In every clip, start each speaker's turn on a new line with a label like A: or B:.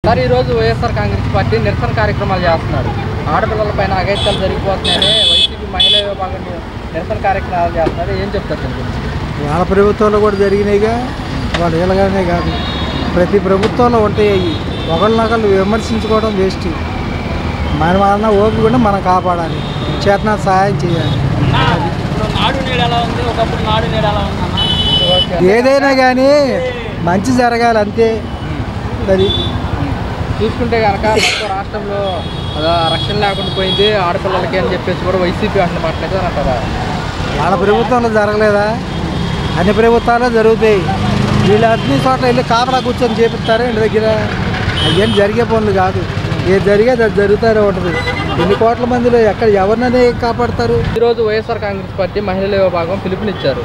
A: Sir ఈరోజు YSR Congress party నిరసన కార్యక్రమాలు చేస్తున్నారు. ఆడపిల్లలపైన అఘాయిత్యాలు జరిగిపోతున్నాయని వైసీపీ మహిళా విభాగం నిరసన కార్యక్రమాలు చేస్తున్నారు. ఏం చెప్తారు?
B: వాళ్ళ ప్రభుత్వంలో కూడా జరిగినాయిగా, వాళ్ళు ఇలాగానే కాదు, ప్రతి ప్రభుత్వంలో ఉంటాయి. అవి ఒకళ్ళనొకళ్ళు విమర్శించుకోవడం వేస్ట్. మన వాళ్ళ ఓపిక కూడా మనం కాపాడాలి, చేతన సహాయం చేయాలి. ఏదైనా కానీ మంచి జరగాలి అంతే. అది
A: చూసుకుంటే కనుక రాష్ట్రంలో రక్షణ లేకుండా పోయింది ఆడపిల్లలకి అని చెప్పేసి కూడా వైసీపీ అంటున్నట్లయితే అంటారా?
B: వాళ్ళ ప్రభుత్వంలో జరగలేదా? అన్ని ప్రభుత్వాలు జరుగుతాయి. వీళ్ళు అన్ని చోట్ల వెళ్ళి కాపలా కూర్చొని చేపిస్తారు ఇంటి దగ్గర. అవన్నీ జరిగే పనులు కాదు. ఏది జరిగేది అది జరుగుతారే ఉంటుంది. ఎన్ని కోట్ల మందిలో ఎక్కడ ఎవరిననే కాపాడతారు?
A: ఈరోజు వైఎస్ఆర్ కాంగ్రెస్ పార్టీ మహిళల విభాగం పిలుపునిచ్చారు.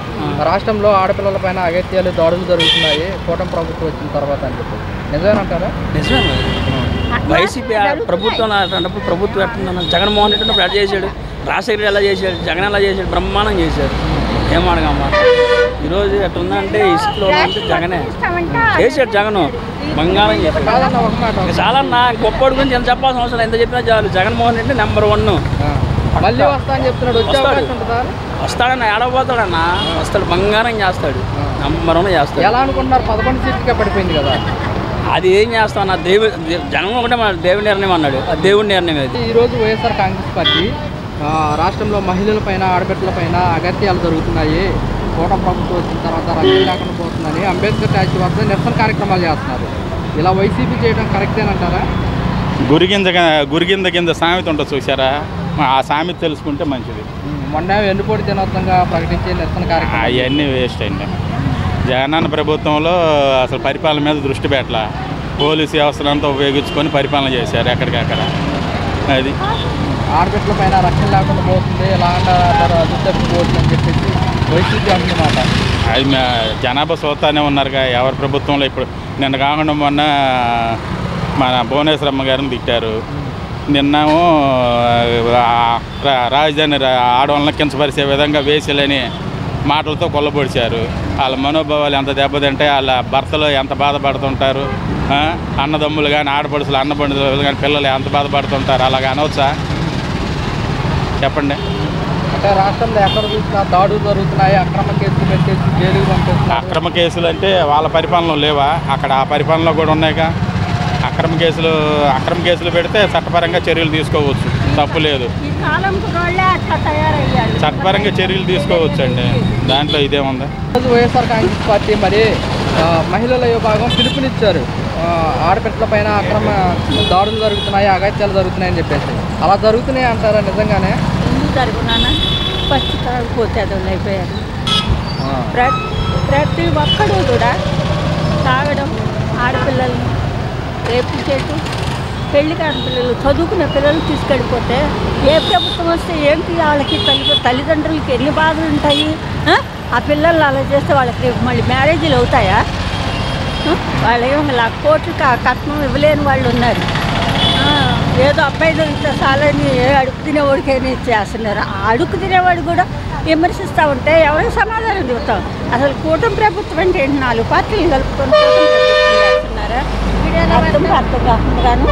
A: రాష్ట్రంలో ఆడపిల్లలపైన అగత్యాలు దాడులు జరుగుతున్నాయి కూటమి ప్రభుత్వం వచ్చిన తర్వాత అని చెప్పి నిజమేనంటారా?
C: నిజమే. వైసీపీ ప్రభుత్వం అన్నప్పుడు ప్రభుత్వం ఎట్లా జగన్మోహన్ రెడ్డి ఉన్నప్పుడు ఎలా చేశాడు, రాజశేఖర్ ఎలా చేశాడు, జగన్ ఎలా చేశాడు, బ్రహ్మాండం చేశాడు. ఏమడగమ్మా ఈరోజు ఎట్లుందంటే ఇసుకలో అంటే జగనే చేశాడు. జగన్ బంగారం చేశాడు. చాలా నా గొప్పటి గురించి ఎంత చెప్పాల్సిన అవసరం, ఎంత చెప్పినా చాలు. జగన్మోహన్ రెడ్డి నెంబర్ 1.
A: మళ్ళీ
C: వస్తాడన్న ఏడపోతాడన్న, వస్తాడు, బంగారం చేస్తాడు, నెంబర్ 1 చేస్తాడు.
A: ఎలా అనుకుంటున్నారు? 11 సీట్లకే పడిపోయింది కదా.
C: అది ఏం చేస్తాం నా జనం ఒకటే మన దేవుడి నిర్ణయం అన్నాడు. ఆ దేవుడి నిర్ణయం అది.
A: ఈరోజు వైఎస్ఆర్ కాంగ్రెస్ పార్టీ రాష్ట్రంలో మహిళలపైన ఆడబిడ్డలపైన అగత్యాలు జరుగుతున్నాయి కూటమి ప్రభుత్వం వచ్చిన తర్వాత రక్షణ లేకుండా పోతుందని అంబేద్కర్ స్టాచ్యూ వద్ద నిరసన కార్యక్రమాలు చేస్తున్నారు. ఇలా వైసీపీ చేయడం కరెక్టేనంటారా?
D: గురిగింద కింద సామెత ఉంటుంది చూసారా, ఆ సామెత తెలుసుకుంటే మంచిది.
A: మొన్న వెన్నుపోటు దినోత్సవంగా ప్రకటించే నిరసన కార్యక్రమం
D: అవన్నీ వేస్ట్ అండి. జగనన్న ప్రభుత్వంలో అసలు పరిపాలన మీద దృష్టి పెట్టాల, పోలీసు వ్యవస్థలంతా ఉపయోగించుకొని పరిపాలన చేశారు ఎక్కడికక్కడ. అది
A: ఆడబిడ్డలపైన రక్షణ లేకుండా పోతుంది, ఎలా అంటారు అదుతప్పిపోతుంది అని చెప్పేసి వైసీపీ అంటున్నమాట.
D: అది జనాభా చూస్తానే ఉన్నారుగా ఎవరి ప్రభుత్వంలో. ఇప్పుడు నిన్న కాకుండా మొన్న మన భువనేశ్వరమ్మ గారిని తిట్టారు. నిన్నేమో రాజధాని ఆడవాళ్ళని కించపరిచే విధంగా వేసేలని మాటలతో కొల్లబొడిచారు. వాళ్ళ మనోభావాలు ఎంత దెబ్బతింటే వాళ్ళ భర్తలు ఎంత బాధపడుతుంటారు, అన్నదమ్ములు కానీ ఆడపడుచులు అన్నపడుచులు కానీ పిల్లలు ఎంత బాధపడుతుంటారు. అలాగ అనవచ్చా చెప్పండి?
A: అంటే రాష్ట్రంలో ఎక్కడ చూసినా దాడులు జరుగుతున్నాయి, అక్రమ కేసులు పెట్టేసి జైలుకి పంపిస్తున్నారు.
D: అక్రమ కేసులు అంటే వాళ్ళ పరిపాలనలో లేవా? అక్కడ ఆ పరిపాలనలో కూడా ఉన్నాయిగా. అక్రమ కేసులు పెడితే చట్టపరంగా చర్యలు తీసుకోవచ్చు, తప్పు లేదు. చట్టపరంగా చర్యలు తీసుకోవచ్చు అండి, దాంట్లో ఇదేముంది.
A: వైఎస్ఆర్ కాంగ్రెస్ పార్టీ మరి మహిళల విభాగం పిలుపునిచ్చారు. ఆడపిల్లలపైన అక్రమ దాడులు జరుగుతున్నాయి, అగత్యాలు జరుగుతున్నాయని చెప్పేసి. అలా జరుగుతున్నాయి అంటారా నిజంగానే?
E: జరుగునా ఫస్ట్ తాగిపోతే అది అయిపోయారు. ప్రతి ఒక్కడు కూడా తాగడం, ఆడపిల్లల్ని రేపు చేయటం, పెళ్లి కాని పిల్లలు, చదువుకునే పిల్లలు తీసుకెళ్ళిపోతే ఏ ప్రభుత్వం వస్తే ఏంటి వాళ్ళకి తల్లిదండ్రులకి ఎన్ని బాధలు ఉంటాయి? ఆ పిల్లలు అలా చేస్తే వాళ్ళకి రేపు మళ్ళీ మ్యారేజీలు అవుతాయా? వాళ్ళు ఏమో కోట్లకి కట్నం ఇవ్వలేని వాళ్ళు ఉన్నారు. ఏదో అబ్బాయి దొరికితే చాలని అడుగు తినేవాడికైనా ఇచ్చేస్తున్నారు. ఆ అడుగు తినేవాడు కూడా విమర్శిస్తూ ఉంటే ఎవరికి సమాధానం చెబుతాం? అసలు కూటమి ప్రభుత్వం అంటే ఏంటి? 4 పార్టీలు కలుపుకొని చేస్తున్నారా? అర్థం కాకుండాను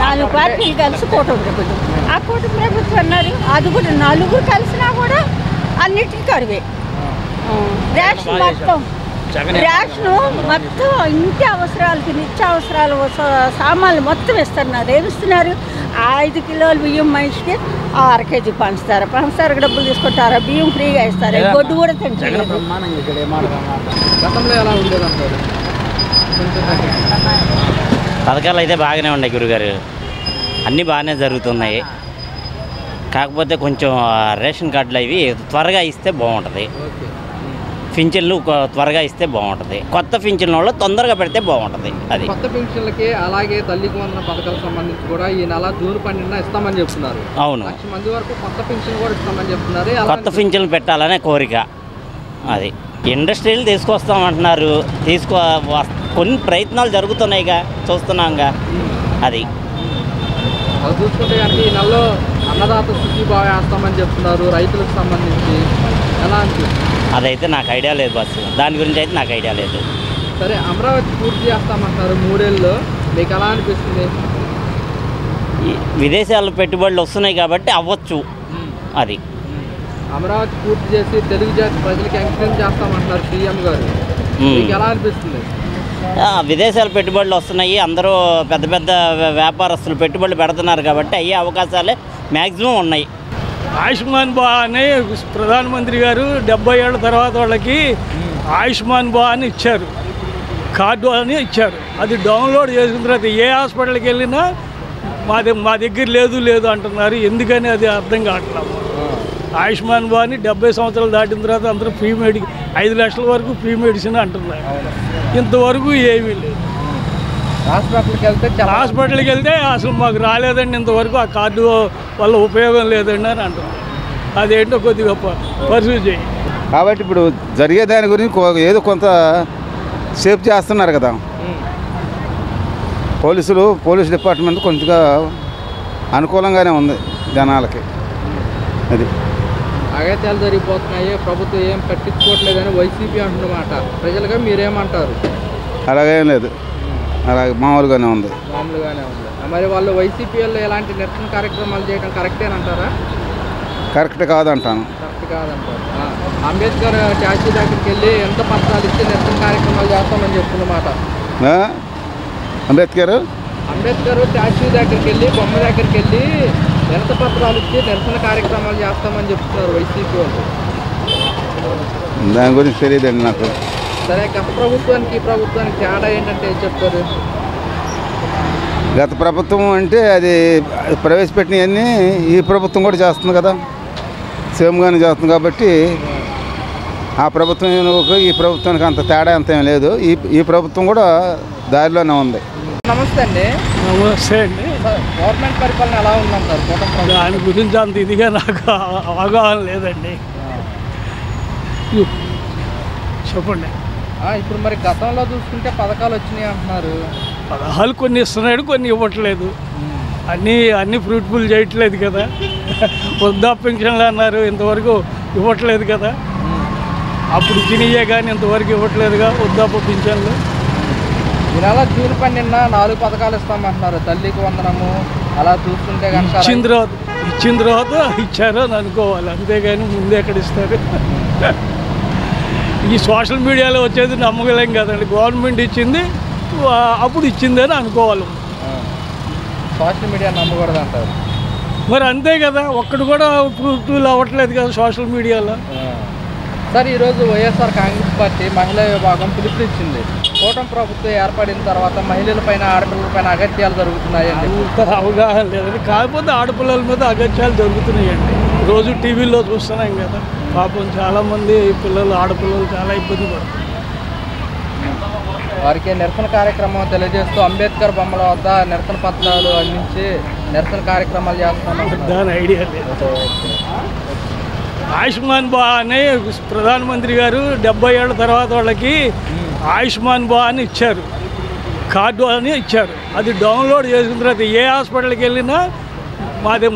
E: 4 పార్టీలు కలిసి కూటమి ప్రభుత్వం. ఆ కూటమి ప్రభుత్వం అన్నారు, అది కూడా 4 కలిసినా కూడా అన్నిటికీ కరువే. రేషన్ మొత్తం ఇంటి అవసరాలకి నిత్య అవసరాలు సామాన్లు మొత్తం ఇస్తున్నారు. ఏమిస్తున్నారు? 5 కిలోల బియ్యం మనిషికి 6 కేజీ పంచుతారు, డబ్బులు తీసుకుంటారా? బియ్యం ఫ్రీగా ఇస్తారు, గొడ్డు కూడా తింటారు.
A: గతంలో ఎలా ఉండేదంటారు?
F: పథకాలు అయితే బాగానే ఉన్నాయి గురుగారు, అన్నీ బాగానే జరుగుతున్నాయి. కాకపోతే కొంచెం రేషన్ కార్డులు అవి త్వరగా ఇస్తే బాగుంటుంది, పింఛన్లు త్వరగా ఇస్తే బాగుంటుంది. కొత్త పింఛన్ల వల్ల తొందరగా పెడితే బాగుంటుంది. అది
A: కొత్త పింఛన్లకి అలాగే తల్లికి వందన పథకాలకు సంబంధించి కూడా ఈ నెల జూన్ 12న ఇస్తామని చెప్తున్నారు.
F: అవును,
A: 1 లక్ష మంది వరకు కొత్త పింఛన్ కూడా ఇస్తామని చెప్తున్నారు.
F: కొత్త పింఛన్లు పెట్టాలనే కోరిక. అది ఇండస్ట్రీలు తీసుకొస్తామంటున్నారు, కొన్ని ప్రయత్నాలు జరుగుతున్నాయిగా, చూస్తున్నాంగా. అది
A: చూసుకుంటే కనుక ఈ నెలలో అన్నదాత సుఖీ బాగా వేస్తామని చెప్తున్నారు రైతులకు సంబంధించి. ఎలా అనిపిస్తుంది?
F: అదైతే నాకు ఐడియా లేదు బస్సు, దాని గురించి అయితే నాకు ఐడియా లేదు.
A: సరే, అమరావతి పూర్తి చేస్తామంటున్నారు 3 ఏళ్ళలో. మీకు ఎలా అనిపిస్తుంది?
F: విదేశాల్లో పెట్టుబడులు వస్తున్నాయి కాబట్టి అవ్వచ్చు. అది
A: అమరావతి పూర్తి చేసి తెలుగు జాతి ప్రజలకి అంకితం చేస్తామంటున్నారు సీఎం గారు. మీకు ఎలా అనిపిస్తుంది?
F: విదేశాల పెట్టుబడులు వస్తున్నాయి, అందరూ పెద్ద పెద్ద వ్యాపారస్తులు పెట్టుబడులు పెడుతున్నారు కాబట్టి అయ్యే అవకాశాలే మ్యాక్సిమం ఉన్నాయి.
G: ఆయుష్మాన్ అని ప్రధానమంత్రి గారు 70 ఏళ్ళ తర్వాత వాళ్ళకి ఆయుష్మాన్ అని ఇచ్చారు, కార్డు అని ఇచ్చారు. అది డౌన్లోడ్ చేసిన తర్వాత ఏ హాస్పిటల్కి వెళ్ళినా మా దగ్గర లేదు అంటున్నారు. ఎందుకని అది అర్థం కావట్లేదు. ఆయుష్మాన్ అని 70 సంవత్సరాలు దాటిన తర్వాత అందరూ ఫ్రీ 5 లక్షల వరకు ఫ్రీ మెడిసిన్ అంటున్నారు. ఇంతవరకు ఏమీ లేదు. హాస్పిటల్కి వెళ్తే అసలు మాకు రాలేదండి, ఇంతవరకు ఆ కార్డు వల్ల ఉపయోగం లేదండి అని అంటున్నారు. అదేంటో కొద్దిగా పరిశీలి చేయి.
H: కాబట్టి ఇప్పుడు జరిగే దాని గురించి ఏదో కొంత సేఫ్ చేస్తున్నారు కదా పోలీస్ డిపార్ట్మెంట్, కొంచెంగా అనుకూలంగానే ఉంది జనాలకి. అది
A: అగత్యాలు జరిగిపోతున్నాయి, ప్రభుత్వం ఏం పట్టించుకోవట్లేదని వైసీపీ అంటున్నమాట. ప్రజలుగా మీరేమంటారు?
H: అలాగేం లేదు, అలాగే మామూలుగానే ఉంది.
A: మరి వాళ్ళు వైసీపీ వాళ్ళు ఎలాంటి నిరసన కార్యక్రమాలు చేయడం కరెక్టేనంటారా?
H: కరెక్ట్ కాదంటాను.
A: కరెక్ట్ కాదంటారు. అంబేద్కర్ స్టాచ్యూ దగ్గరికి వెళ్ళి ఎంత పత్రాలు ఇచ్చి నిరసన కార్యక్రమాలు చేస్తామని చెప్తున్నమాట.
H: అంబేద్కర్
A: స్టాచ్యూ దగ్గరికి వెళ్ళి, బొమ్మ దగ్గరికి వెళ్ళి ఎంత పత్రాలు ఇచ్చి నిరసన కార్యక్రమాలు చేస్తామని చెప్తున్నారు వైసీపీ వాళ్ళు.
H: దాని గురించి తెలియదండి నాకు.
A: సరే, గత ప్రభుత్వానికి ఈ ప్రభుత్వానికి తేడా ఏంటంటే ఏం చెప్తారు?
H: గత ప్రభుత్వం అంటే అది ప్రవేశపెట్టినవన్నీ ఈ ప్రభుత్వం కూడా చేస్తుంది కదా, సేమ్గానే చేస్తుంది. కాబట్టి ఆ ప్రభుత్వం ఈ ప్రభుత్వానికి అంత తేడా అంత ఏం లేదు. ఈ ప్రభుత్వం కూడా దారిలోనే ఉంది.
A: నమస్తే అండి.
G: నమస్తే అండి.
A: గవర్నమెంట్ పరిపాలన ఎలా ఉందంటారు?
G: దాని గురించి అంత ఇదిగా నాకు అవగాహన లేదండి. చెప్పండి.
A: ఇప్పుడు మరి గతంలో చూసుకుంటే పథకాలు వచ్చినాయి అంటున్నారు.
G: పదహాలు కొన్ని ఇస్తున్నాడు, కొన్ని ఇవ్వట్లేదు. అన్నీ ఫ్రూట్ఫుల్ చేయట్లేదు కదా. వృద్ధా పెన్షన్లు అన్నారు, ఇంతవరకు ఇవ్వట్లేదు కదా. అప్పుడు తినియే కానీ ఇంతవరకు ఇవ్వట్లేదుగా వృద్ధాప్య పింఛన్లు.
A: ఈ నెల జూన్ 12న 4 పథకాలు ఇస్తామంటున్నారు. తల్లికి వందనము అలా చూస్తుంటే కనుక
G: ఇచ్చిన తర్వాత ఇచ్చారు అని అనుకోవాలి, అంతేగాని ముందే ఎక్కడ ఇస్తారు. ఈ సోషల్ మీడియాలో వచ్చేది నమ్మగలేం కదండి. గవర్నమెంట్ ఇచ్చింది అప్పుడు ఇచ్చిందని అనుకోవాలి.
A: సోషల్ మీడియా నమ్మకూడదు అంటారు.
G: మరి అంతే కదా, ఒక్కడు కూడా ప్రూఫ్లు అవ్వట్లేదు కదా సోషల్ మీడియాలో.
A: సార్, ఈరోజు వైఎస్ఆర్ కాంగ్రెస్ పార్టీ మహిళా విభాగం పిలుపునిచ్చింది. కూటమి ప్రభుత్వం ఏర్పడిన తర్వాత మహిళలపైన, ఆడపిల్లలపైన అగత్యాలు జరుగుతున్నాయండి.
G: అవగాహన లేదండి. కాకపోతే ఆడపిల్లల మీద అగత్యాలు జరుగుతున్నాయండి. రోజు టీవీలో చూస్తున్నాం కదా. పాపం చాలామంది ఆడపిల్లలు చాలా ఇబ్బంది పడుతున్నారు.
A: వారికి నిరసన కార్యక్రమం తెలియజేస్తూ అంబేద్కర్ బొమ్మల వద్ద నిరసన పత్రాలు అందించి నిరసన కార్యక్రమాలు చేస్తున్నాం.
G: దాని ఐడియా లేదు. ఆయుష్మాన్ అని ప్రధానమంత్రి గారు 70 ఏళ్ళ తర్వాత వాళ్ళకి ఆయుష్మాన్ అని ఇచ్చారు, కార్డు అని ఇచ్చారు. అది డౌన్లోడ్ చేసిన తర్వాత ఏ హాస్పిటల్కి వెళ్ళినా మాది